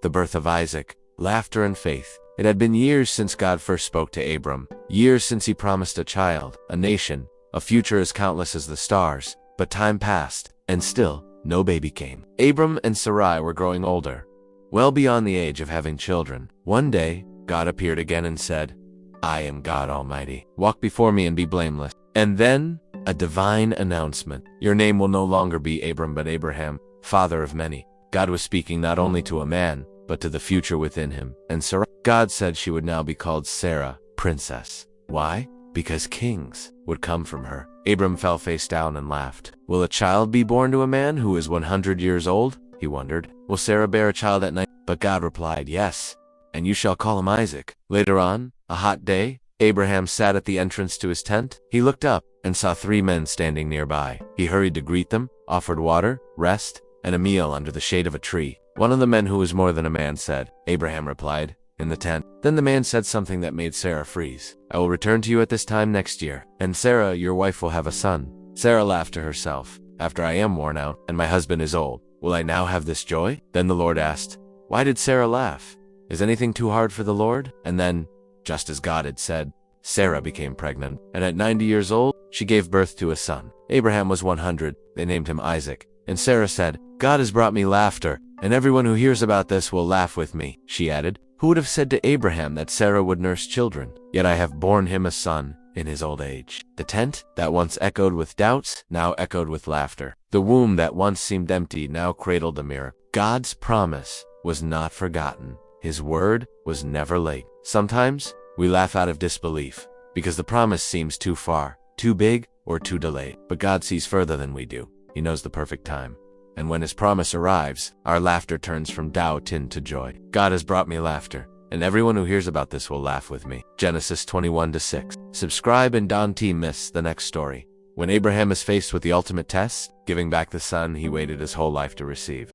the birth of Isaac, laughter and faith. It had been years since God first spoke to Abram, years since he promised a child, a nation, a future as countless as the stars. But time passed, and still, no baby came. Abram and Sarai were growing older, well beyond the age of having children. One day, God appeared again and said, "I am God Almighty. Walk before me and be blameless." And then, a divine announcement. Your name will no longer be Abram but Abraham, father of many. God was speaking not only to a man, but to the future within him. And Sarai, God said she would now be called Sarah, princess. Why? Because kings would come from her. Abram fell face down and laughed. Will a child be born to a man who is 100 years old? He wondered. Will Sarah bear a child at night? But God replied, yes, and you shall call him Isaac. Later on, a hot day, Abraham sat at the entrance to his tent. He looked up and saw 3 men standing nearby. He hurried to greet them, offered water, rest, and a meal under the shade of a tree. One of the men who was more than a man said, Abraham replied, in the tent. Then the man said something that made Sarah freeze. I will return to you at this time next year, and Sarah, your wife, will have a son. Sarah laughed to herself. After I am worn out, and my husband is old, will I now have this joy? Then the Lord asked, why did Sarah laugh? Is anything too hard for the Lord? And then, just as God had said, Sarah became pregnant, and at 90 years old, she gave birth to a son. Abraham was 100. They named him Isaac. And Sarah said, God has brought me laughter, and everyone who hears about this will laugh with me. She added, who would have said to Abraham that Sarah would nurse children? Yet I have borne him a son in his old age. The tent that once echoed with doubts now echoed with laughter. The womb that once seemed empty now cradled a miracle. God's promise was not forgotten. His word was never late. Sometimes we laugh out of disbelief because the promise seems too far, too big, or too delayed. But God sees further than we do. He knows the perfect time. And when his promise arrives, our laughter turns from doubt into joy. God has brought me laughter, and everyone who hears about this will laugh with me. Genesis 21-6. Subscribe and don't miss the next story. When Abraham is faced with the ultimate test, giving back the son he waited his whole life to receive.